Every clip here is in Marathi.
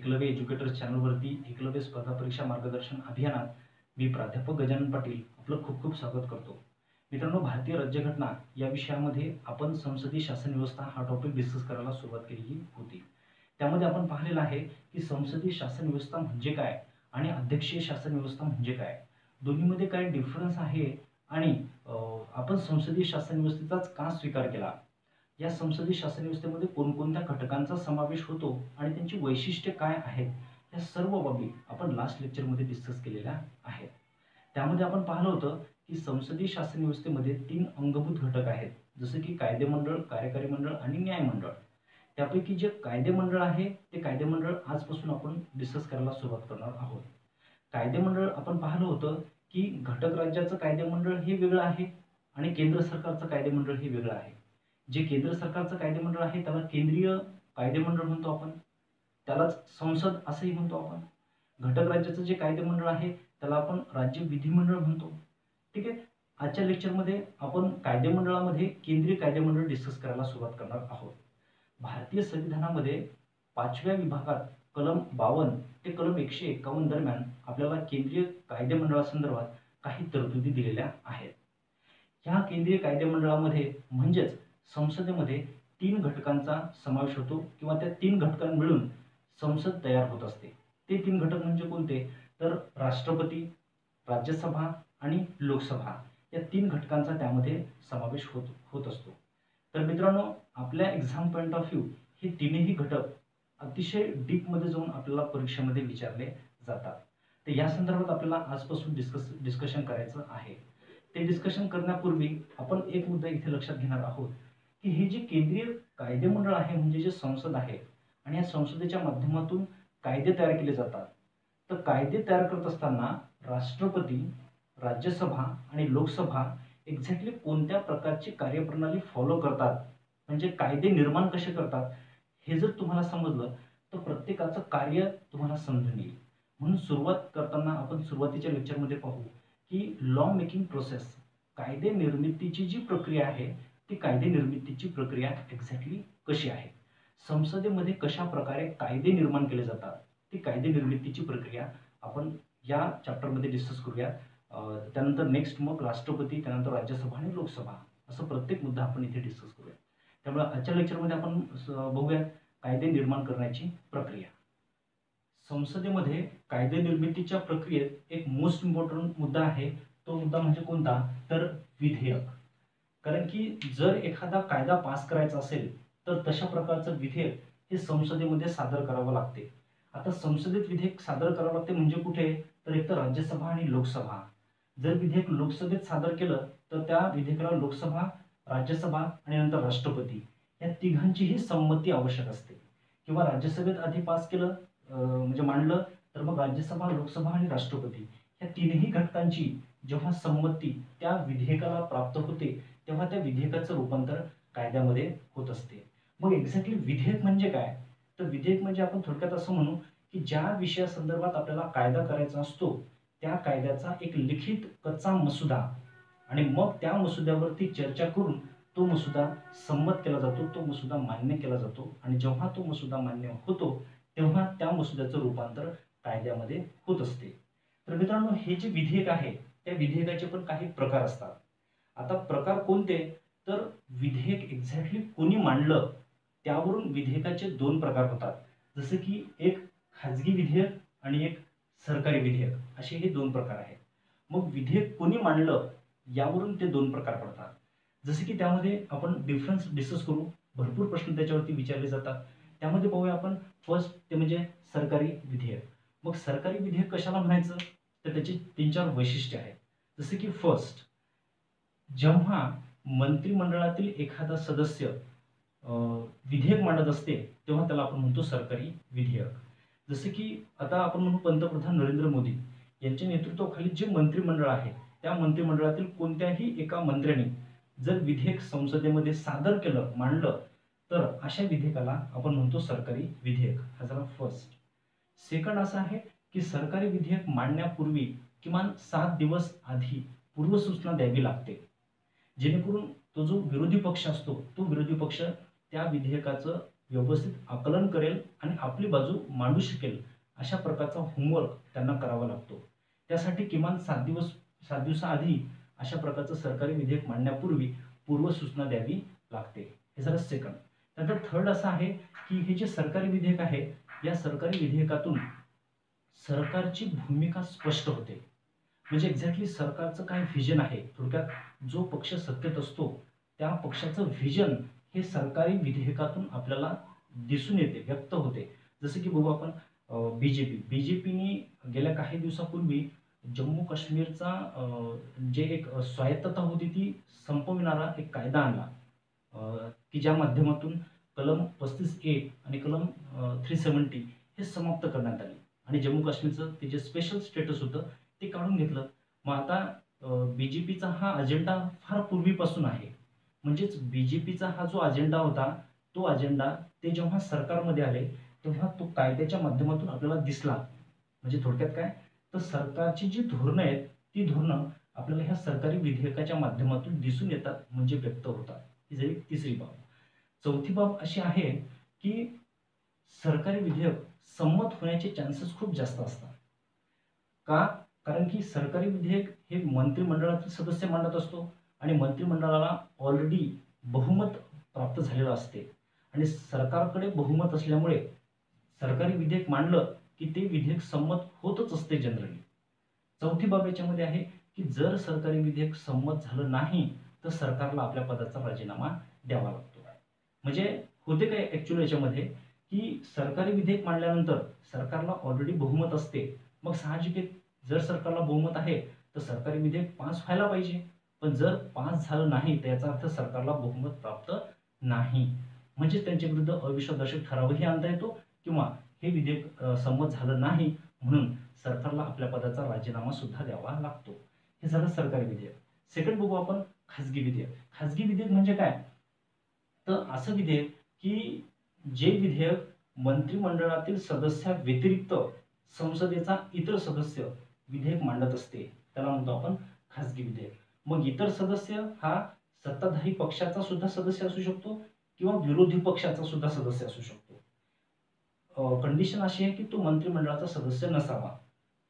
एकलव्य एज्युकेटर चॅनलवरती एकलव्य स्पर्धा परीक्षा मार्गदर्शन अभियानात मी प्राध्यापक गजानन पाटील आपलं खूप खूप स्वागत करतो. मित्रांनो, भारतीय राज्यघटना या विषयामध्ये आपण संसदीय शासन व्यवस्था हा टॉपिक डिस्कस करायला सुरुवात केलेली होती. त्यामध्ये आपण पाहिलेलं आहे की संसदीय शासन व्यवस्था म्हणजे काय आणि अध्यक्षीय शासन व्यवस्था म्हणजे काय, दोन्हीमध्ये काय डिफरन्स आहे आणि आपण संसदीय शासन व्यवस्थेचाच का स्वीकार केला, या संसदीय शासन व्यवस्थेमध्ये कोणकोणत्या घटकांचा समावेश होतो आणि त्यांची वैशिष्ट्ये काय आहेत, या सर्व बाबी आपण लास्ट लेक्चरमध्ये डिस्कस केलेल्या आहेत. त्यामध्ये आपण पाहिलं होतं की संसदीय शासन व्यवस्थेमध्ये 3 अंगभूत घटक आहेत, जसे की कायदेमंडळ, कार्यकारी मंडळ आणि न्यायमंडळ. त्यापैकी जे कायदेमंडळ आहे ते कायदेमंडळ आजपासून आपण डिस्कस करायला सुरुवात करणार आहोत. कायदेमंडळ आपण पाहिलं होतं की घटक राज्याचं कायदेमंडळ हे वेगळं आहे आणि केंद्र सरकारचं कायदेमंडळ हे वेगळं आहे. जे केंद्र सरकारचं कायदेमंडळ आहे त्याला केंद्रीय कायदेमंडळ म्हणतो आपण, त्यालाच संसद असंही म्हणतो आपण. घटक राज्याचं जे कायदेमंडळ आहे त्याला आपण राज्य विधिमंडळ म्हणतो. ठीक आहे. आजच्या लेक्चरमध्ये आपण कायदेमंडळामध्ये केंद्रीय कायदेमंडळ डिस्कस करायला सुरुवात करणार आहोत. भारतीय संविधानामध्ये 5व्या विभागात कलम 52 ते कलम 151 दरम्यान आपल्याला केंद्रीय कायदेमंडळासंदर्भात काही तरतुदी दिलेल्या आहेत. ह्या केंद्रीय कायदेमंडळामध्ये म्हणजेच संसदेमध्ये 3 घटकांचा समावेश होतो किंवा त्या 3 घटकां मिळून संसद तयार होत असते. ते 3 घटक म्हणजे कोणते, तर राष्ट्रपती, राज्यसभा आणि लोकसभा या 3 घटकांचा त्यामध्ये समावेश होत असतो. तर मित्रांनो, आपल्या एक्झाम पॉईंट ऑफ व्ह्यू हे तिन्ही घटक अतिशय डीपमध्ये जाऊन आपल्याला परीक्षेमध्ये विचारले जातात. तर या संदर्भात आपल्याला आजपासून डिस्कशन करायचं आहे. ते डिस्कशन करण्यापूर्वी आपण एक मुद्दा इथे लक्षात घेणार आहोत की हे जे केंद्रीय कायदेमंडळ आहे म्हणजे जे संसद आहे आणि या संसदेच्या माध्यमातून कायदे तयार केले जातात. तर कायदे तयार करत असताना राष्ट्रपती, राज्यसभा आणि लोकसभा एक्झॅक्टली कोणत्या प्रकारची कार्यप्रणाली फॉलो करतात, म्हणजे कायदे निर्माण कसे करतात, हे जर तुम्हाला समजलं तर प्रत्येकाचं कार्य तुम्हाला समजून येईल. म्हणून सुरुवात करताना आपण सुरुवातीच्या लेक्चरमध्ये पाहू की लॉ मेकिंग प्रोसेस, कायदे निर्मितीची जी प्रक्रिया आहे ती कायदे निर्मितीची प्रक्रिया एक्झॅक्टली कशी आहे, संसदेमध्ये कशा प्रकारे कायदे निर्माण केले जातात, ती कायदे निर्मितीची प्रक्रिया आपण या चॅप्टरमध्ये डिस्कस करूया. त्यानंतर नेक्स्ट मग राष्ट्रपती, त्यानंतर राज्यसभा आणि लोकसभा, असं प्रत्येक मुद्दा आपण इथे डिस्कस करूया. त्यामुळे आजच्या लेक्चरमध्ये आपण बघूया कायदे निर्माण करण्याची प्रक्रिया. संसदेमध्ये कायदे निर्मितीच्या प्रक्रियेत एक मोस्ट इम्पॉर्टंट मुद्दा आहे. तो मुद्दा म्हणजे कोणता, तर विधेयक. कारण की जर एखादा कायदा पास करायचा असेल तर तशा प्रकारचं विधेयक हे संसदेमध्ये सादर करावं लागते. आता संसदेत विधेयक सादर करावं लागते म्हणजे कुठे, तर एक तर राज्यसभा आणि लोकसभा. जर विधेयक लोकसभेत सादर केलं तर त्या विधेयकाला लोकसभा, राज्यसभा आणि नंतर राष्ट्रपती या तिघांचीही संमती आवश्यक असते. किंवा राज्यसभेत आधी पास केलं म्हणजे मांडलं तर मग राज्यसभा, लोकसभा आणि राष्ट्रपती या तिन्ही घटकांची जेव्हा संमती त्या विधेयकाला प्राप्त होते तेव्हा त्या विधेयकाचं रूपांतर कायद्यामध्ये होत असते. मग एक्झॅक्टली विधेयक म्हणजे काय, तर विधेयक म्हणजे आपण थोडक्यात असं म्हणू की ज्या विषयासंदर्भात आपल्याला कायदा करायचा असतो त्या कायद्याचा एक लिखित कच्चा मसुदा आणि मग त्या मसुद्यावरती चर्चा करून तो मसुदा संमत केला जातो, तो मसुदा मान्य केला जातो आणि जेव्हा तो मसुदा मान्य होतो तेव्हा त्या मसुद्याचं रूपांतर कायद्यामध्ये होत असते. तर मित्रांनो, हे जे विधेयक आहे त्या विधेयकाचे पण काही प्रकार असतात. आता प्रकार कोणते, तर विधेयक एक्झॅक्टली कोणी मांडलं त्यावरून विधेयकाचे 2 प्रकार होतात. जसे की एक खाजगी विधेयक आणि एक सरकारी विधेयक, असे हे 2 प्रकार आहेत. मग विधेयक कोणी मांडलं यावरून ते 2 प्रकार पडतात. जसे की त्यामध्ये आपण डिफरन्स डिस्कस करू, भरपूर प्रश्न त्याच्यावरती विचारले जातात. त्यामध्ये पाहूया आपण फर्स्ट ते म्हणजे सरकारी विधेयक. मग सरकारी विधेयक कशाला म्हणायचं, तर त्याची 3-4 वैशिष्ट्ये आहेत. जसे की फर्स्ट, जेव्हा मंत्रिमंडळातील एखादा सदस्य विधेयक मांडत असते तेव्हा त्याला आपण म्हणतो सरकारी विधेयक. जसे की आता आपण म्हणू पंतप्रधान नरेंद्र मोदी यांच्या नेतृत्वाखाली जे मंत्रिमंडळ आहे त्या मंत्रिमंडळातील कोणत्याही एका मंत्र्याने जर विधेयक संसदेमध्ये सादर केलं, मांडलं, तर अशा विधेयकाला आपण म्हणतो सरकारी विधेयक. हा झाला फर्स्ट. सेकंड असा आहे की सरकारी विधेयक मांडण्यापूर्वी किमान 7 दिवस आधी पूर्वसूचना द्यावी लागते, जेणेकरून तो जो विरोधी पक्ष असतो तो विरोधी पक्ष त्या विधेयकाचं व्यवस्थित आकलन करेल आणि आपली बाजू मांडू शकेल अशा प्रकारचा होमवर्क त्यांना करावा लागतो. त्यासाठी किमान 7 दिवसाआधी अशा प्रकारचं सरकारी विधेयक मांडण्यापूर्वी पूर्वसूचना द्यावी लागते. हे झालं सेकंड. नंतर थर्ड असं आहे की हे जे सरकारी विधेयक आहे, या सरकारी विधेयकातून सरकारची भूमिका स्पष्ट होते. म्हणजे एक्झॅक्टली सरकारचं काय व्हिजन आहे, थोडक्यात जो पक्ष सत्तेत असतो त्या पक्षाचं व्हिजन हे सरकारी विधेयकातून आपल्याला दिसून येते, व्यक्त होते. जसं की बघू आपण बीजेपीने गेल्या काही दिवसापूर्वी जम्मू काश्मीरचा जे एक स्वायत्तता होती ती संपविणारा एक कायदा आणला, की ज्या माध्यमातून कलम 35A आणि कलम 370 हे समाप्त करण्यात आले आणि जम्मू काश्मीरचं ते जे स्पेशल स्टेटस होतं ते काढून घेतलं. मग आता बीजेपीचा हा अजेंडा फार पूर्वीपासून आहे. म्हणजेच बीजेपीचा हा जो अजेंडा होता, तो अजेंडा ते जेव्हा सरकारमध्ये आले तेव्हा तो कायद्याच्या माध्यमातून आपल्याला दिसला. म्हणजे थोडक्यात काय, तर सरकारची जी धोरणं आहेत ती धोरणं आपल्याला ह्या सरकारी विधेयकाच्या माध्यमातून दिसून येतात, म्हणजे व्यक्त होतात. ही झाली तिसरी बाब. चौथी बाब अशी आहे की सरकारी विधेयक संमत होण्याचे चान्सेस खूप जास्त असतात. का? कारण की सरकारी विधेयक हे मंत्रिमंडळातील सदस्य मांडत असतो आणि मंत्रिमंडळाला ऑलरेडी बहुमत प्राप्त झालेलं असते आणि सरकारकडे बहुमत असल्यामुळे सरकारी विधेयक मांडलं की ते विधेयक संमत होतच असते जनरली. चौथी बाब याच्यामध्ये आहे की जर सरकारी विधेयक संमत झालं नाही तर सरकारला आपल्या पदाचा राजीनामा द्यावा लागतो. म्हणजे होते काय ऍक्च्युअली याच्यामध्ये की सरकारी विधेयक मांडल्यानंतर सरकारला ऑलरेडी बहुमत असते. मग साहजिक जर सरकारला बहुमत आहे तर सरकारी विधेयक पास व्हायला पाहिजे. पण जर पास झालं नाही तर याचा अर्थ सरकारला बहुमत प्राप्त नाही. म्हणजे त्यांच्या विरुद्ध अविश्वासदर्शक ठरावही आणता येतो किंवा हे विधेयक संमत झालं नाही म्हणून सरकारला आपल्या पदाचा राजीनामा सुद्धा द्यावा लागतो. हे झालं सरकारी विधेयक. सेकंड बघू आपण खाजगी विधेयक. खाजगी विधेयक म्हणजे काय, तर असं विधेयक की जे विधेयक मंत्रिमंडळातील सदस्याव्यतिरिक्त संसदेचा इतर सदस्य विधेयक मांडत असते त्याला म्हणतो आपण खाजगी विधेयक. मग इतर सदस्य हा सत्ताधारी पक्षाचा सुद्धा सदस्य असू शकतो किंवा विरोधी पक्षाचा सुद्धा सदस्य असू शकतो. कंडिशन अशी आहे की तो मंत्रिमंडळाचा सदस्य नसावा.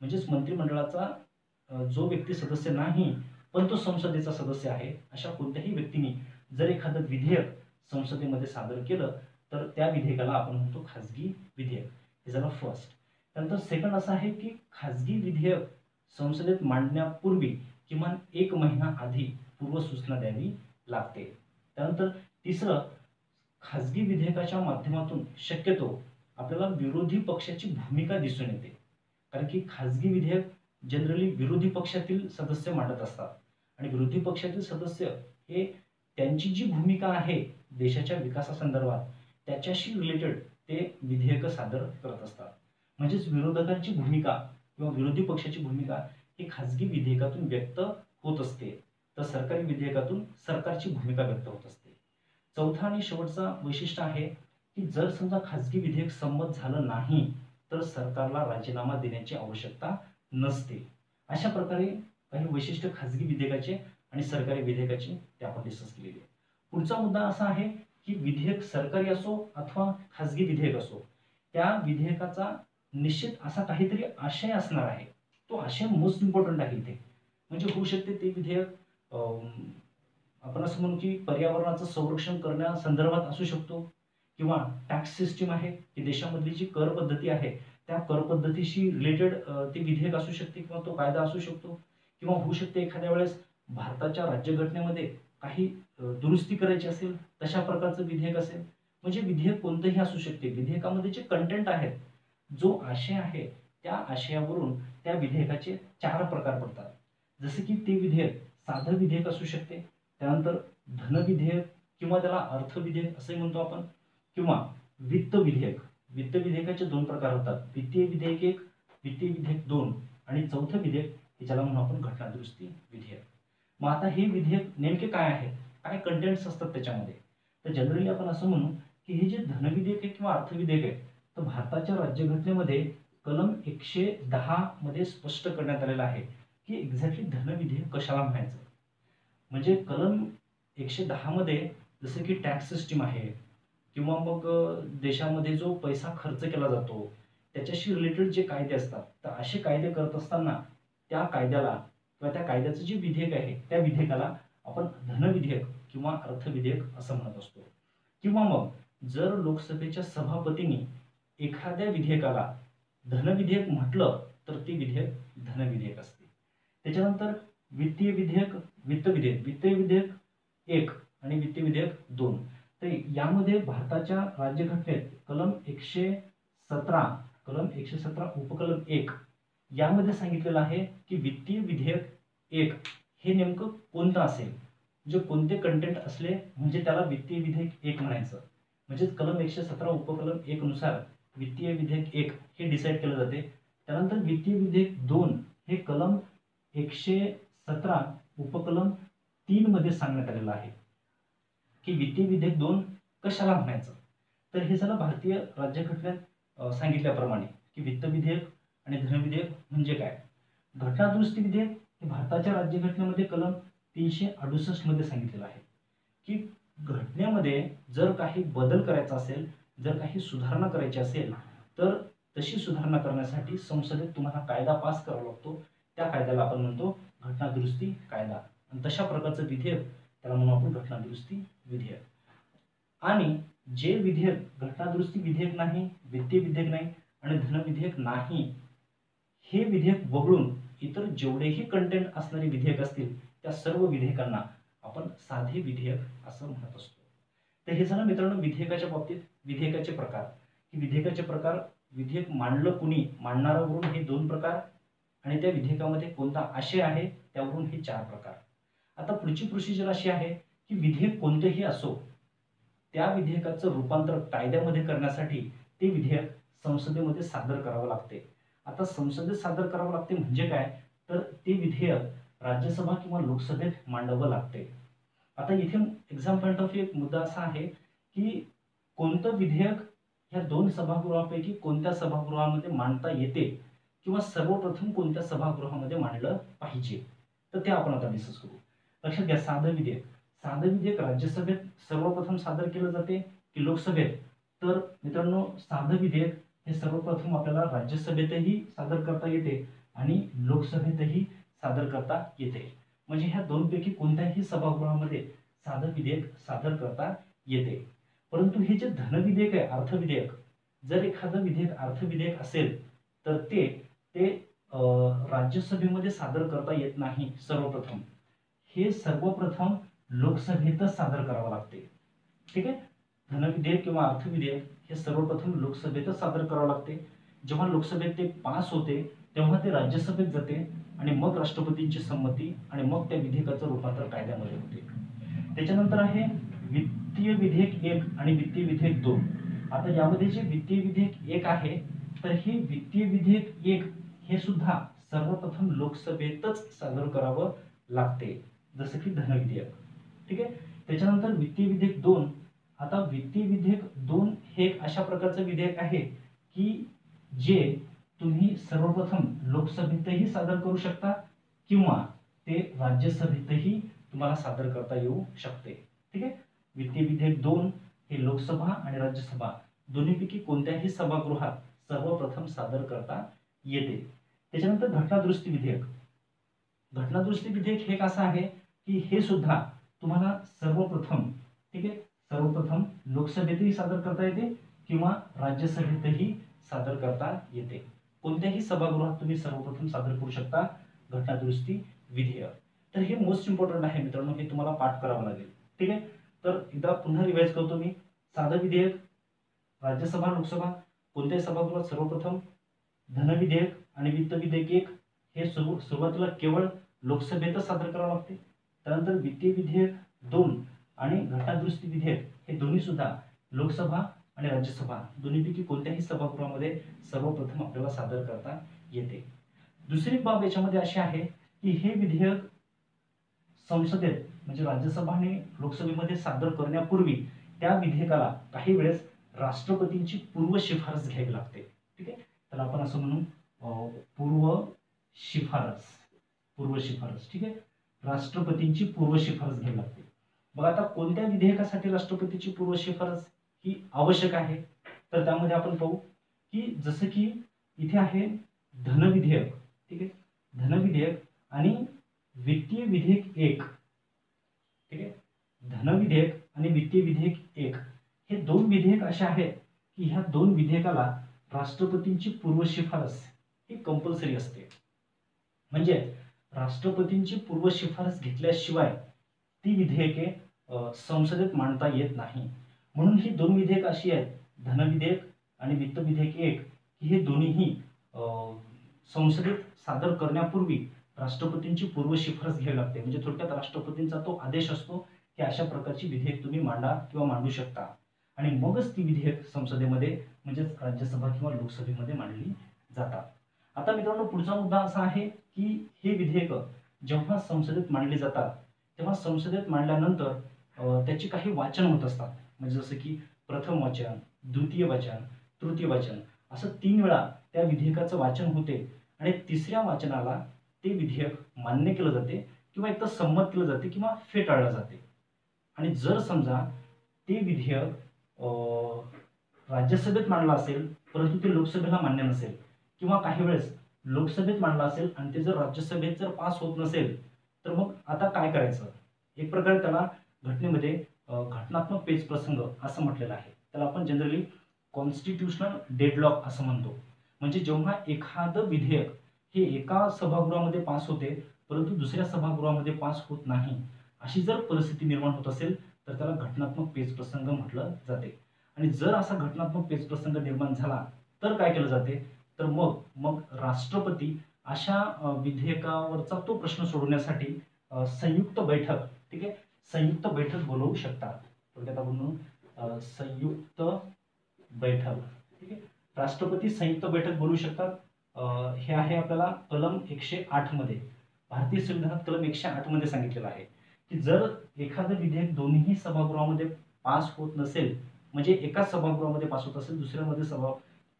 म्हणजेच मंत्रिमंडळाचा जो व्यक्ती सदस्य नाही पण तो संसदेचा सदस्य आहे, अशा कोणत्याही व्यक्तीने जर एखादं विधेयक संसदेमध्ये सादर केलं तर त्या विधेयकाला आपण म्हणतो खाजगी विधेयक. हे झालं फर्स्ट. त्यानंतर सेकंड असं आहे की खाजगी विधेयक संसदेत मांडण्यापूर्वी किमान 1 महिना आधी पूर्वसूचना द्यावी लागते. त्यानंतर तिसरं, खाजगी विधेयकाच्या माध्यमातून शक्यतो आपल्याला विरोधी पक्षाची भूमिका दिसून येते. कारण की खाजगी विधेयक जनरली विरोधी पक्षातील सदस्य मांडत असतात आणि विरोधी पक्षातील सदस्य हे त्यांची जी भूमिका आहे देशाच्या विकासासंदर्भात त्याच्याशी रिलेटेड ते विधेयक सादर करत असतात. म्हणजेच विरोधकांची भूमिका किंवा विरोधी पक्षाची भूमिका ही खाजगी विधेयकातून व्यक्त होत असते, तर सरकारी विधेयकातून सरकारची भूमिका व्यक्त होत असते. चौथा आणि शेवटचा वैशिष्ट्य आहे की जर समजा खाजगी विधेयक संमत झालं नाही तर सरकारला राजीनामा देण्याची आवश्यकता नसते. अशा प्रकारे काही वैशिष्ट्य खाजगी विधेयकाचे आणि सरकारी विधेयकाचे ते आपण डिस्कस केलेले आहे. पुढचा मुद्दा असा आहे की विधेयक सरकारी असो अथवा खाजगी विधेयक असो, त्या विधेयकाचा निश्चित असा काहीतरी आशय असणार आहे. तो आशय मोस्ट इम्पॉर्टंट आहे इथे. म्हणजे होऊ शकते ते विधेयक आपण असं म्हणू की पर्यावरणाचं संरक्षण करण्यासंदर्भात असू शकतो किंवा टॅक्स सिस्टीम आहे की देशामधली जी कर पद्धती आहे त्या कर पद्धतीशी रिलेटेड ते विधेयक असू शकते किंवा तो कायदा असू शकतो किंवा होऊ शकते एखाद्या वेळेस भारताच्या राज्यघटनेमध्ये काही दुरुस्ती करायची असेल तशा प्रकारचं विधेयक असेल. म्हणजे विधेयक कोणतंही असू शकते. विधेयकामध्ये जे कंटेंट आहेत, जो आशय आहे, त्या आशयावरून त्या विधेयकाचे 4 प्रकार पडतात. जसे की ते विधेयक साधं विधेयक असू शकते, त्यानंतर धन विधेयक किंवा त्याला अर्थ विधेयक असंही म्हणतो आपण, किंवा वित्त विधेयक. वित्त विधेयकाचे 2 प्रकार होतात, वित्तीय विधेयक 1, वित्तीय विधेयक 2 आणि चौथं विधेयक ज्याला म्हणू आपण घटना दुरुस्ती विधेयक. मग आता हे विधेयक नेमके काय आहे, काय कंटेंट्स असतात त्याच्यामध्ये, तर जनरली आपण असं म्हणू की हे जे धन विधेयक आहे किंवा अर्थ विधेयक आहे तर भारताच्या राज्यघटनेमध्ये कलम 110 मध्ये स्पष्ट करण्यात आलेलं आहे की एक्झॅक्टली धन विधेयक कशाला म्हणायचं. म्हणजे कलम 110 मध्ये जसं की टॅक्स सिस्टीम आहे किंवा मग देशामध्ये जो पैसा खर्च केला जातो त्याच्याशी रिलेटेड जे कायदे असतात, तर असे कायदे करत असताना त्या कायद्याला किंवा त्या कायद्याचं जे विधेयक आहे त्या विधेयकाला आपण धनविधेयक किंवा अर्थविधेयक असं म्हणत असतो. किंवा मग जर लोकसभेच्या सभापतींनी एखाद्या विधेयकाला धनविधेयक म्हटलं तर ते विधेयक धनविधेयक असते. त्याच्यानंतर वित्तीय विधेयक, वित्त विधेयक, वित्तीय विधेयक 1 आणि वित्तीय विधेयक 2. तर यामध्ये भारताच्या राज्यघटनेत कलम 117 उपकलम 1 यामध्ये सांगितलेलं आहे की वित्तीय विधेयक 1 हे नेमकं कोणतं असेल, म्हणजे कोणते कंटेंट असले म्हणजे त्याला वित्तीय विधेयक 1 म्हणायचं. म्हणजेच कलम 117 उपकलम 1 नुसार वित्तीय विधेयक 1 हे डिसाईड केलं जाते. त्यानंतर वित्तीय विधेयक 2 हे कलम 117 उपकलम 3 मध्ये सांगण्यात आलेलं आहे की वित्तीय विधेयक 2 कशाला म्हणायचं. तर हे झालं भारतीय राज्यघटनेत सांगितल्याप्रमाणे की वित्त विधेयक आणि धनविधेयक म्हणजे काय. घटना दुरुस्ती विधेयक हे भारताच्या राज्यघटनेमध्ये कलम 368 मध्ये सांगितलेलं आहे की घटनेमध्ये जर काही बदल करायचा असेल, जर काही सुधारणा करायची असेल तर तशी सुधारणा करण्यासाठी संसदेत तुम्हाला कायदा पास करावा लागतो. त्या कायद्याला आपण म्हणतो घटना दुरुस्ती कायदा. आणि तशा प्रकारचं विधेयक त्याला म्हणू आपण घटना दुरुस्ती विधेयक. आणि जे विधेयक घटना दुरुस्ती विधेयक नाही, वित्तीय विधेयक नाही आणि धनविधेयक नाही, हे विधेयक वगळून इतर जेवढेही कंटेंट असणारे विधेयक असतील त्या सर्व विधेयकांना आपण साधे विधेयक असं म्हणत असतो. तर हे झालं मित्रांनो विधेयकाच्या बाबतीत विधेयकाचे प्रकार. की विधेयकाचे प्रकार, विधेयक मांडलं कुणी, मांडणाऱ्यावरून हे 2 प्रकार आणि त्या विधेयकामध्ये कोणता आशय आहे त्यावरून हे 4 प्रकार. आता पुढची प्रोसिजर अशी आहे की विधेयक कोणतेही असो त्या विधेयकाचं रूपांतर कायद्यामध्ये करण्यासाठी ते विधेयक संसदेमध्ये सादर करावं लागते. आता संसदेत सादर करावं लागते म्हणजे काय, तर ते विधेयक राज्यसभा किंवा लोकसभेत मांडावं लागते. आता इथे एक्झाम पॉईंट ऑफ व्ह्यू एक मुद्दा असा आहे की कोणतं विधेयक ह्या 2 सभागृहापैकी कोणत्या सभागृहामध्ये मांडता येते किंवा सर्वप्रथम कोणत्या सभागृहामध्ये मांडलं पाहिजे, तर ते आपण आता डिस्कस करू. लक्षात घ्या, साधं विधेयक, साधं विधेयक राज्यसभेत सर्वप्रथम सादर केलं जाते की लोकसभेत. तर मित्रांनो साधं विधेयक हे सर्वप्रथम आपल्याला राज्यसभेतही सादर करता येते आणि लोकसभेतही सादर करता येते. म्हणजे ह्या 2 पैकी कोणत्याही सभागृहामध्ये साधं विधेयक सादर करता येते. परंतु हे जे धनविधेयक आहे, अर्थविधेयक, जर एखादं विधेयक अर्थविधेयक असेल तर ते राज्यसभेमध्ये सादर करता येत नाही. सर्वप्रथम हे सर्वप्रथम लोकसभेतच सादर करावं लागते. ठीक आहे, धनविधेयक किंवा अर्थविधेयक हे सर्वप्रथम लोकसभेतच सादर करावं लागते. जेव्हा लोकसभेत ते पास होते तेव्हा ते राज्यसभेत जाते आणि मग राष्ट्रपतींची संमती आणि मग त्या विधेयकाचं रूपांतर कायद्यामध्ये होते. त्याच्यानंतर आहे वित्तीय विधेयक 1 आणि वित्तीय विधेयक 2. आता यामध्ये जे वित्तीय विधेयक 1 आहे तर हे वित्तीय विधेयक 1 हे सुद्धा सर्वप्रथम लोकसभेतच सादर करावं लागते जसं की धनविधेयक. ठीक आहे, त्याच्यानंतर वित्तीय विधेयक 2. आता वित्तीय विधेयक 2 हे एक अशा प्रकारचं विधेयक आहे की जे तुम्ही सर्वप्रथम लोकसभेतही सादर करू शकता किंवा ते राज्यसभेतही तुम्हाला सादर करता येऊ शकते. ठीक आहे, वित्तीय विधेयक 2 हे लोकसभा आणि राज्यसभा दोन्हीपैकी कोणत्याही सभागृहात सर्वप्रथम सादर करता येते. त्याच्यानंतर घटना दुरुस्ती विधेयक. घटना दुरुस्ती विधेयक हे असं आहे की हे सुद्धा तुम्हाला सर्वप्रथम, ठीक आहे, सर्वप्रथम लोकसभेतही सादर करता येते किंवा राज्यसभेतही सादर करता येते. कोणत्याही सभागृहात तुम्ही सर्वप्रथम सादर करू शकता घटना दुरुस्ती विधेयक. तर हे मोस्ट इम्पॉर्टंट आहे मित्रांनो, हे तुम्हाला पाठ करावं लागेल. ठीक आहे, तर एकदा पुन्हा रिवाइज करतो मी. साधं विधेयक राज्यसभा लोकसभा कोणत्याही सभागृहात सर्वप्रथम, धनविधेयक आणि वित्त विधेयक 1 हे सुरुवातीला केवळ लोकसभेतच सादर करावं लागते. त्यानंतर वित्तीय विधेयक 2 आणि घटना दुरुस्ती विधेयक हे दोन्ही सुद्धा लोकसभा आणि राज्यसभा दोन्हीपैकी कोणत्याही सभागृहामध्ये सर्वप्रथम आपल्याला सादर करता येते. दुसरी बाब याच्यामध्ये अशी आहे की हे विधेयक संसदेत म्हणजे राज्यसभा आणि लोकसभेमध्ये सादर करण्यापूर्वी त्या विधेयकाला काही वेळेस राष्ट्रपतींची पूर्व शिफारस घ्यावी लागते. ठीक आहे, तर आपण असं म्हणू पूर्व शिफारस. ठीक आहे, राष्ट्रपतींची पूर्व शिफारस घ्यावी लागते. बघा आता कोणत्या विधेयकासाठी राष्ट्रपतीची पूर्व शिफारस ही आवश्यक आहे. तर त्यामध्ये आपण पाहू की जसं की इथे आहे धनविधेयक, ठीक आहे, धनविधेयक आणि वित्तीय विधेयक 1, ठीक आहे, धनविधेयक आणि वित्तीय विधेयक 1 हे दोन विधेयक असे आहेत की ह्या दोन विधेयकाला राष्ट्रपतींची पूर्व शिफारस ही कंपल्सरी असते. म्हणजे राष्ट्रपतींची पूर्व शिफारस घेतल्याशिवाय ती विधेयके संसदेत मांडता येत नाही. म्हणून ही दोन विधेयक अशी आहेत, धनविधेयक आणि वित्त विधेयक 1, की हे दोन्हीही संसदेत सादर करण्यापूर्वी राष्ट्रपतींची पूर्व शिफारस घ्यावी लागते. म्हणजे थोडक्यात राष्ट्रपतींचा तो आदेश असतो की अशा प्रकारची विधेयक तुम्ही मांडा किंवा मांडू शकता आणि मगच ती विधेयक संसदेमध्ये म्हणजेच राज्यसभा किंवा लोकसभेमध्ये मांडली जातात. आता मित्रांनो, पुढचा मुद्दा असा आहे की हे विधेयक जेव्हा संसदेत मांडली जातात तेव्हा संसदेत मांडल्यानंतर त्याची काही वाचन होत असतात. म्हणजे जसं की प्रथम वाचन, द्वितीय वाचन, तृतीय वाचन असं 3 वेळा त्या विधेयकाचं वाचन होते आणि तिसऱ्या वाचनाला ते विधेयक मान्य केलं जाते किंवा एक तर संमत केलं जाते किंवा फेटाळलं जाते. आणि जर समजा ते विधेयक राज्यसभेत मांडलं असेल परंतु ते लोकसभेला मान्य नसेल किंवा काही वेळेस लोकसभेत मांडलं असेल आणि ते जर राज्यसभेत जर पास होत नसेल तर मग आता काय करायचं. एक प्रकारे त्याला घटनेमध्ये घटनात्मक पेच प्रसंग असं म्हटलेलं आहे. त्याला आपण जनरली कॉन्स्टिट्यूशनल डेडलॉक असं म्हणतो. म्हणजे जेव्हा एखादं विधेयक हे एका सभागृहामध्ये पास होते परंतु दुसऱ्या सभागृहामध्ये पास होत नाही, अशी जर परिस्थिती निर्माण होत असेल तर त्याला घटनात्मक पेच प्रसंग म्हटलं जाते. आणि जर असा घटनात्मक पेच प्रसंग निर्माण झाला तर काय केलं जाते, तर मग राष्ट्रपती अशा विधेयकावरचा तो प्रश्न सोडवण्यासाठी संयुक्त बैठक, ठीक आहे, संयुक्त बैठक बोलवू शकतात. थोडक्यात आपण संयुक्त बैठक, ठीक आहे, राष्ट्रपती संयुक्त बैठक बोलवू शकतात. हे आहे आपल्याला कलम 108 मध्ये, भारतीय संविधानात कलम 108 मध्ये सांगितलेलं आहे की जर एखादं विधेयक दोन्ही सभागृहामध्ये पास होत नसेल, म्हणजे एका सभागृहामध्ये पास होत असेल दुसऱ्यामध्ये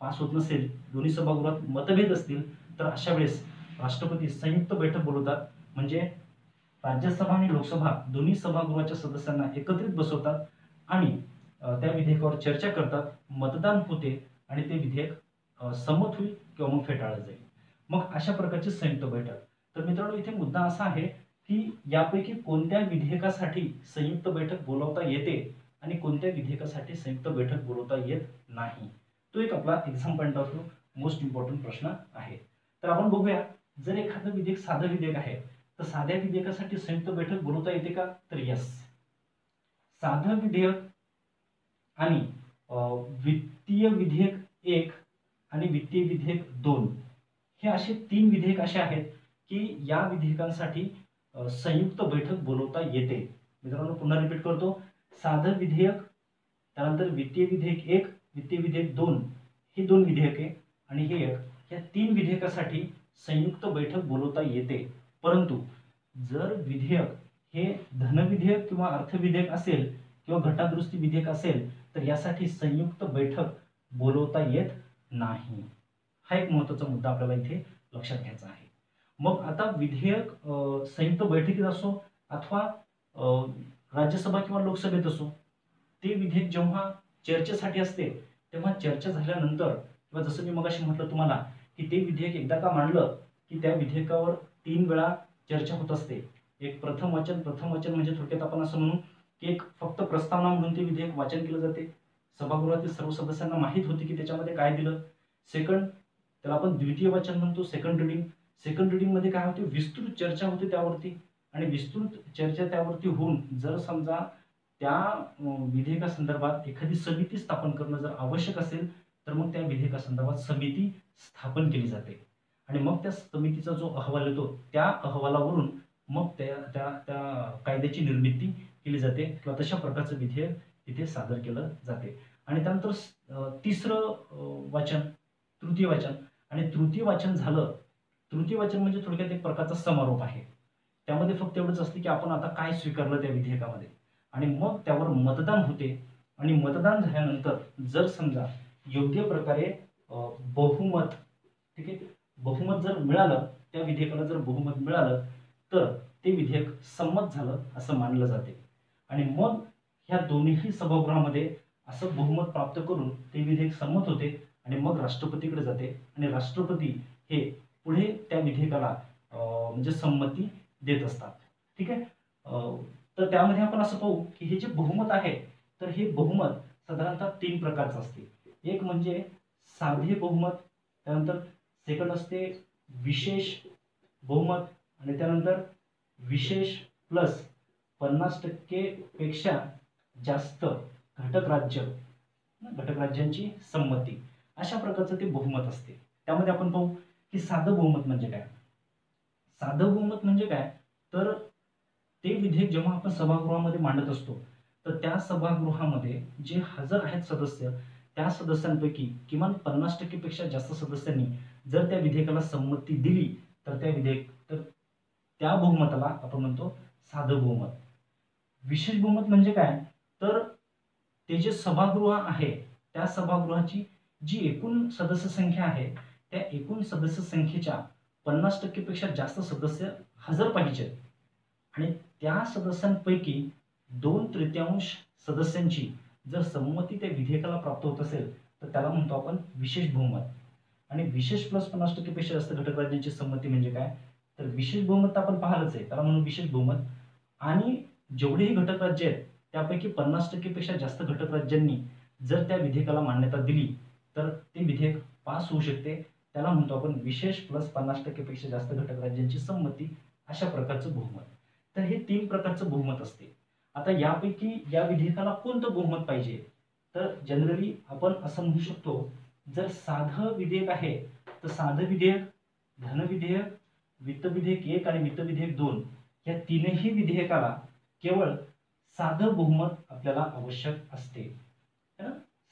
पास होत नसेल, दोन्ही सभागृहात मतभेद असतील, तर अशा वेळेस राष्ट्रपती संयुक्त बैठक बोलवतात. म्हणजे राज्यसभा आणि लोकसभा दोन्ही सभागृहाच्या सदस्यांना एकत्रित बसवतात आणि त्या विधेयकावर चर्चा करतात, मतदान होते आणि ते विधेयक संमत होईल किंवा मग फेटाळलं जाईल. मग अशा प्रकारची संयुक्त बैठक. तर मित्रांनो, इथे मुद्दा असा आहे की यापैकी कोणत्या विधेयकासाठी संयुक्त बैठक बोलवता येते आणि कोणत्या विधेयकासाठी संयुक्त बैठक बोलवता येत नाही. तो एक आपला exam point of view most important प्रश्न आहे. तर आपण बघूया, जर एखादं विधेयक साधं विधेयक आहे तर साध्या विधेयकासाठी संयुक्त बैठक बोलवता येते का, तर यस. साधं विधेयक आणि वित्तीय विधेयक 1 आणि वित्तीय विधेयक 2 हे असे 3 विधेयक असे आहेत की या विधेयकांसाठी संयुक्त बैठक बोलवता येते. मित्रांनो, पुन्हा रिपीट करतो, साधं विधेयक, त्यानंतर वित्तीय विधेयक 1, वित्तीय विधेयक 2 हे 2 विधेयके आणि हे एक, या 3 विधेयकासाठी संयुक्त बैठक बोलवता येते. परंतु जर विधेयक हे धनविधेयक किंवा अर्थविधेयक असेल किंवा घटनादुरुस्ती विधेयक असेल तर यासाठी संयुक्त बैठक बोलवता येत नाही. हा एक महत्त्वाचा मुद्दा आपल्याला इथे लक्षात घ्यायचा आहे. मग आता विधेयक संयुक्त बैठकीत असो अथवा राज्यसभा किंवा लोकसभेत असो, ते विधेयक जेव्हा चर्चेसाठी असते तेव्हा चर्चा झाल्यानंतर किंवा जसं मी मगाशी म्हटलं तुम्हाला की ते विधेयक एकदा का मांडलं की त्या विधेयकावर 3 वेळा चर्चा होत असते. एक प्रथम वाचन म्हणजे थोडक्यात आपण असं म्हणू की एक फक्त प्रस्तावना म्हणून ते विधेयक वाचन केलं जाते. सभागृहातील सर्व सदस्यांना माहीत होते की त्याच्यामध्ये काय दिलं. सेकंड, त्याला आपण द्वितीय वाचन म्हणतो, सेकंड रिडिंग. सेकंड रिडिंग मध्ये काय होते, विस्तृत चर्चा होते त्यावरती आणि विस्तृत चर्चा त्यावरती होऊन जर समजा त्या विधेयकासंदर्भात एखादी समिती स्थापन करणं जर आवश्यक असेल तर मग त्या विधेयकासंदर्भात समिती स्थापन केली जाते आणि मग त्या समितीचा जो अहवाल येतो त्या अहवालावरून मग त्या कायद्याची निर्मिती केली जाते किंवा तशा प्रकारचं विधेयक तिथे सादर केलं जाते. आणि त्यानंतर तिसरं वाचन, तृतीय वाचन. आणि तृतीय वाचन झालं, तृतीय वाचन म्हणजे थोडक्यात एक प्रकारचा समारोप आहे. त्यामध्ये फक्त एवढंच असते की आपण आता काय स्वीकारलं त्या विधेयकामध्ये आणि मग त्यावर मतदान होते आणि मतदान झाल्यानंतर जर समजा योग्य प्रकारे बहुमत, ठीक आहे, बहुमत जर मिळालं, त्या विधेयकाला जर बहुमत मिळालं तर ते विधेयक संमत झालं असं मानलं जाते. आणि मग ह्या दोन्ही सभागृहामध्ये असं बहुमत प्राप्त करून ते विधेयक संमत होते आणि मग राष्ट्रपतीकडे जाते आणि राष्ट्रपती हे पुढे त्या विधेयकाला म्हणजे संमती देत असतात. ठीक आहे. तर त्यामध्ये आपण असं पाहू की हे जे बहुमत आहे तर हे बहुमत साधारणतः 3 प्रकारचं असते. एक म्हणजे साधे बहुमत, त्यानंतर सेकंड असते विशेष बहुमत आणि त्यानंतर विशेष प्लस 50% पेक्षा जास्त घटक राज्यांची संमती, अशा प्रकारचं ते बहुमत असते. त्यामध्ये आपण पाहू की साधं बहुमत म्हणजे काय. साधं बहुमत म्हणजे काय, तर ते विधेयक जेव्हा आपण सभागृहामध्ये मांडत असतो तर त्या सभागृहामध्ये जे हजर आहेत सदस्य, त्या सदस्यांपैकी किमान 50% पेक्षा जास्त सदस्यांनी जर त्या विधेयकाला संमती दिली तर त्या बहुमताला आपण म्हणतो साधं बहुमत. विशेष बहुमत म्हणजे काय, तर ते जे सभागृह आहे त्या सभागृहाची जी एकूण सदस्य संख्या आहे त्या एकूण सदस्य संख्येच्या 50% पेक्षा जास्त सदस्य हजर पाहिजेत आणि त्या सदस्यांपैकी 2/3 सदस्यांची जर संमती त्या विधेयकाला प्राप्त होत असेल तर त्याला म्हणतो आपण विशेष बहुमत. आणि विशेष प्लस 50% पेक्षा जास्त घटक राज्यांची संमती म्हणजे काय, तर विशेष बहुमत तर आपण पाहिलंच आहे, त्याला म्हणून विशेष बहुमत. आणि जेवढेही घटक राज्य आहेत त्यापैकी 50% पेक्षा जास्त घटक राज्यांनी जर त्या विधेयकाला मान्यता दिली तर ते विधेयक पास होऊ शकते, त्याला म्हणतो आपण विशेष प्लस 50% पेक्षा जास्त घटक राज्यांची संमती, अशा प्रकारचं बहुमत. तर हे 3 प्रकारचं बहुमत असते. आता यापैकी या विधेयकाला कोणतं बहुमत पाहिजे, तर जनरली आपण असं म्हणू शकतो, जर साधं विधेयक आहे तर साधं विधेयक, धन विधेयक, वित्त विधेयक 1 आणि वित्त विधेयक 2 या तीनही विधेयकाला केवळ साधं बहुमत आपल्याला आवश्यक असते.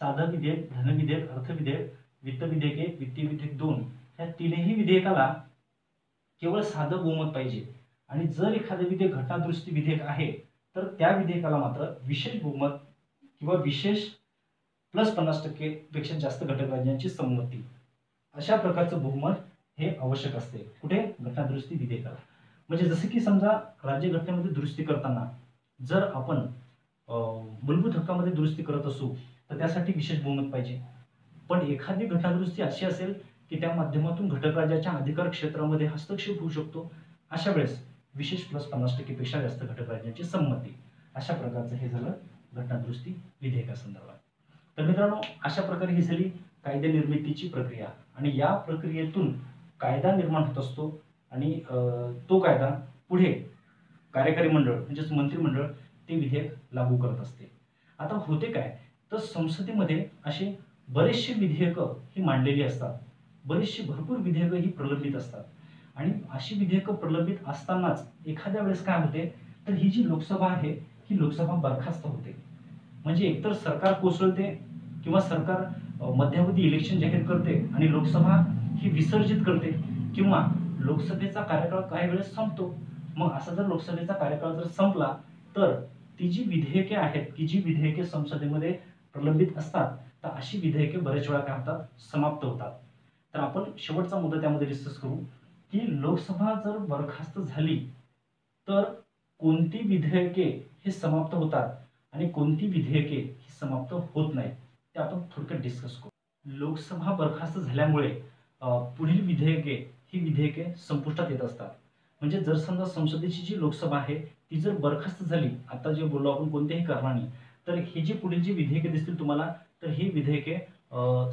साधं विधेयक, धन विधेयक, अर्थ विधेयक, वित्त विधेयक 1, वित्तीय विधेयक 2 या तीनही विधेयकाला केवळ साधं बहुमत पाहिजे. आणि जर एखादं विधेयक घटनादुरुस्ती विधेयक आहे तर त्या विधेयकाला मात्र विशेष बहुमत किंवा विशेष प्लस 50% पेक्षा जास्त घटक राज्यांची संमती, अशा प्रकारचं बहुमत हे आवश्यक असते. कुठे, घटनादुरुस्ती विधेयकाला. म्हणजे जसं की समजा राज्यघटनेमध्ये दुरुस्ती करताना जर आपण मूलभूत हक्कामध्ये दुरुस्ती करत असू तर त्यासाठी विशेष बहुमत पाहिजे. पण एखादी घटनादुरुस्ती अशी असेल की त्या माध्यमातून घटक राज्याच्या अधिकार क्षेत्रामध्ये हस्तक्षेप होऊ शकतो, अशा वेळेस विशेष प्लस 50% पेक्षा जास्त घटक राज्यांची संमती, अशा प्रकारचं हे झालं घटनादुरुस्ती विधेयकासंदर्भात. तर मित्रांनो, अशा प्रकारे ही झाली कायदे निर्मितीची प्रक्रिया आणि या प्रक्रियेतून कायदा निर्माण होत असतो आणि तो कायदा पुढे कार्यकारी मंडळ म्हणजेच मंत्रिमंडळ ते विधेयक लागू करत असते. आता होते काय, तर संसदेमध्ये असे बरेचसे विधेयकं ही मांडलेली असतात, भरपूर विधेयकं ही प्रलंबित असतात आणि अशी विधेयकं प्रलंबित असतानाच एखाद्या वेळेस काय होते, तर ही जी लोकसभा आहे ही लोकसभा बरखास्त होते. म्हणजे एकतर सरकार कोसळते किंवा सरकार मध्यावधी इलेक्शन जाहीर करते आणि लोकसभा ही विसर्जित करते किंवा लोकसभेचा कार्यकाळ काही वेळेस संपतो. मग असा जर लोकसभेचा कार्यकाळ जर संपला तर ती जी विधेयके आहेत की जी विधेयके संसदेमध्ये प्रलंबित असतात तर अशी विधेयके बरेच वेळा काय होतात, समाप्त होतात. तर आपण शेवटचा मुद्दा त्यामध्ये डिस्कस करू की लोकसभा जर बरखास्त झाली तर कोणती विधेयके हे समाप्त होतात आणि कोणती विधेयके ही समाप्त होत नाहीत, ते आपण थोडक्यात डिस्कस करू. लोकसभा बरखास्त झाल्यामुळे पुढील विधेयके ही विधेयके संपुष्टात येत असतात. म्हणजे जर समजा संसदेची जी लोकसभा आहे ती जर बरखास्त झाली, आता जे बोललो आपण कोणत्याही कारणाने, तर ही जी पुढील जी विधेयके दिसतील तुम्हाला तर ही विधेयके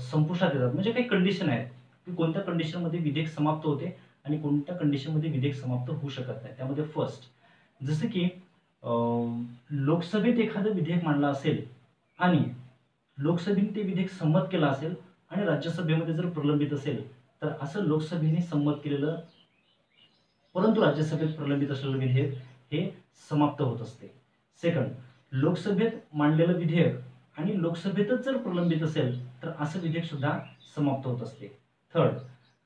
संपुष्टात येतात. म्हणजे काही कंडिशन आहेत की कोणत्या कंडिशनमध्ये विधेयक समाप्त होते आणि कोणत्या कंडिशनमध्ये विधेयक समाप्त होऊ शकत नाही. त्यामध्ये फर्स्ट, जसं की लोकसभेत एखादं विधेयक मांडलं असेल आणि लोकसभेने ते विधेयक संमत केलं असेल आणि राज्यसभेमध्ये जर प्रलंबित असेल तर असं लोकसभेने संमत केलेलं परंतु राज्यसभेत प्रलंबित असलेलं विधेयक हे समाप्त होत असते. सेकंड, लोकसभेत मांडलेलं विधेयक आणि लोकसभेतच जर प्रलंबित असेल तर असं विधेयक सुद्धा समाप्त होत असते. थर्ड,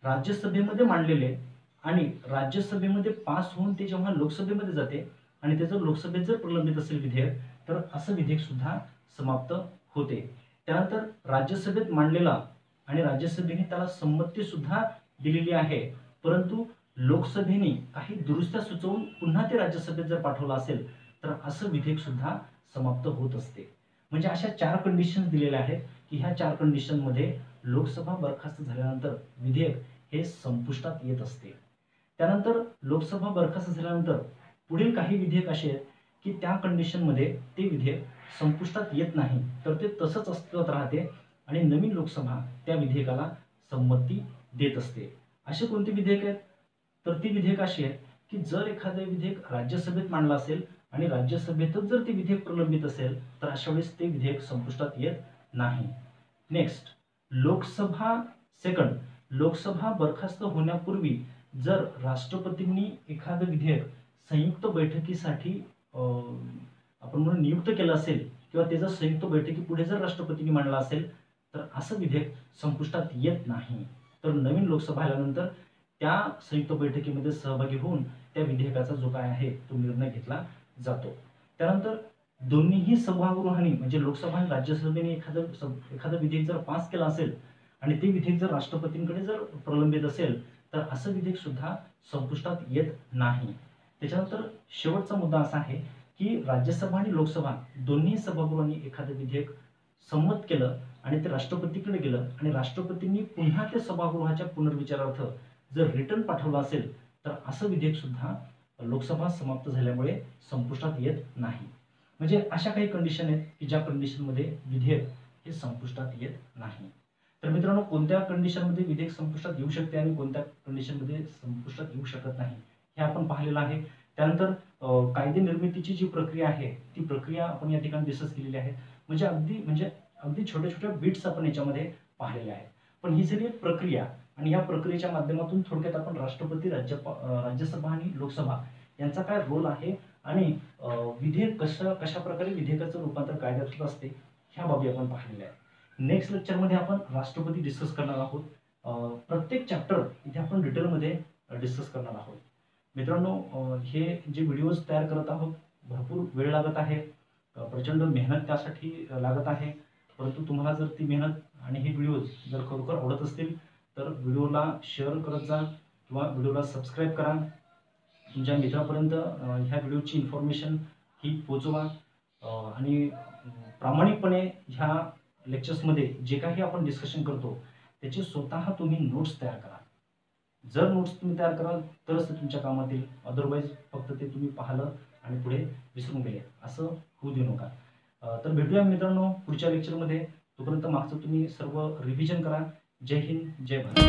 राज्यसभेमध्ये मांडलेले आणि राज्यसभेमध्ये पास होऊन ते जेव्हा लोकसभेमध्ये जाते आणि ते जर लोकसभेत जर प्रलंबित असेल विधेयक तर असं विधेयक सुद्धा समाप्त होते. त्यानंतर राज्यसभेत मांडलेला आणि राज्यसभेने त्याला संमती सुद्धा दिलेली आहे, परंतु लोकसभेने काही दुरुस्त्या सुचवून पुन्हा ते राज्यसभेत जर पाठवलं असेल तर असं विधेयक सुद्धा समाप्त होत असते. म्हणजे अशा 4 कंडिशन्स दिलेल्या आहेत की ह्या 4 कंडिशनमध्ये लोकसभा बरखास्त झाल्यानंतर विधेयक हे संपुष्टात येत असते. त्यानंतर लोकसभा बरखास्त झाल्यानंतर पुढील काही विधेयक असे आहेत की त्या कंडिशनमध्ये ते विधेयक संपुष्टात येत नाही, तर ते तसंच अस्तित्वात राहते आणि नवीन लोकसभा त्या विधेयकाला संमती देत असते. असे कोणते विधेयक आहेत? तर ती विधेयक अशी आहेत की जर एखादं विधेयक राज्यसभेत मांडलं असेल आणि राज्यसभेतच जर ते विधेयक प्रलंबित असेल तर अशा वेळेस ते विधेयक संपुष्टात येत नाही. नेक्स्ट, लोकसभा बरखास्त होण्यापूर्वी जर राष्ट्रपतींनी एखादं विधेयक संयुक्त बैठकीसाठी आपण म्हणून नियुक्त केलं असेल किंवा त्याचा संयुक्त बैठकीपुढे जर राष्ट्रपतींनी मांडला असेल तर असं विधेयक संपुष्टात येत नाही. तर नवीन लोकसभा आल्यानंतर त्या संयुक्त बैठकीमध्ये सहभागी होऊन त्या विधेयकाचा जो काय आहे तो निर्णय घेतला जातो. त्यानंतर दोन्हीही सभागृहांनी म्हणजे लोकसभा आणि राज्यसभेने एखादं विधेयक जर पास केलं असेल आणि ते विधेयक जर राष्ट्रपतींकडे जर प्रलंबित असेल तर असं विधेयक सुद्धा संपुष्टात येत नाही. त्याच्यानंतर शेवटचा मुद्दा असा आहे की राज्यसभा आणि लोकसभा दोन्ही सभागृहांनी एखादं विधेयक संमत केलं आणि ते राष्ट्रपतीकडे गेलं आणि राष्ट्रपतींनी पुन्हा ते सभागृहाच्या पुनर्विचारार्थ जर रिटर्न पाठवलं असेल तर असं विधेयक सुद्धा लोकसभा समाप्त झाल्यामुळे संपुष्टात येत नाही. म्हणजे अशा काही कंडिशन आहेत की ज्या कंडिशनमध्ये विधेयक हे संपुष्टात येत नाही. तर मित्रांनो, कोणत्या कंडिशनमध्ये विधेयक संपुष्टात येऊ शकते आणि कोणत्या कंडिशनमध्ये संपुष्टात येऊ शकत नाही हे आपण पाहिलेलं आहे. त्यानंतर कायदे निर्मितीची जी प्रक्रिया आहे ती प्रक्रिया आपण या ठिकाणी डिस्कस केलेली आहे. म्हणजे अगदी छोट्या छोट्या बिट्स आपण याच्यामध्ये पाहिलेल्या आहेत. पण ही सगळी एक प्रक्रिया आणि या प्रक्रियेच्या माध्यमातून थोडक्यात आपण राष्ट्रपती, राज्यसभा आणि लोकसभा यांचा काय रोल आहे आणि विधेयक कशा प्रकारे विधेयकाचं रूपांतर कायद्यात होत असते ह्या बाबी आपण पाहिलेल्या आहेत. नेक्स्ट लेक्चरमध्ये आपण राष्ट्रपती डिस्कस करणार आहोत. प्रत्येक चॅप्टर इथे आपण डिटेलमध्ये डिस्कस करणार आहोत. मित्रांनो, हे जे व्हिडिओज तयार करत आहोत भरपूर वेळ लागत आहे, प्रचंड मेहनत त्यासाठी लागत आहे. परंतु तुम्हाला जर ती मेहनत आणि हे व्हिडिओज जर खरोखर आवडत असतील तर व्हिडिओला शेअर करत जा किंवा व्हिडिओला सबस्क्राईब करा. तुमच्या मित्रापर्यंत ह्या व्हिडिओची इन्फॉर्मेशन ही पोचवा आणि प्रामाणिकपणे ह्या लेक्चर्समध्ये जे काही आपण डिस्कशन करतो त्याचे स्वतः तुम्ही नोट्स तयार करा. जर नोट्स तुम्ही तयार कराल तरच ते तुमच्या कामात येईल. अदरवाईज फक्त ते तुम्ही पाहिलं आणि पुढे विसरून गेले असं होऊ देऊ नका. तर भेटूया मित्रांनो पुढच्या लेक्चरमध्ये. तोपर्यंत मागचं तुम्ही सर्व रिव्हिजन करा. जय हिंद, जय भारत.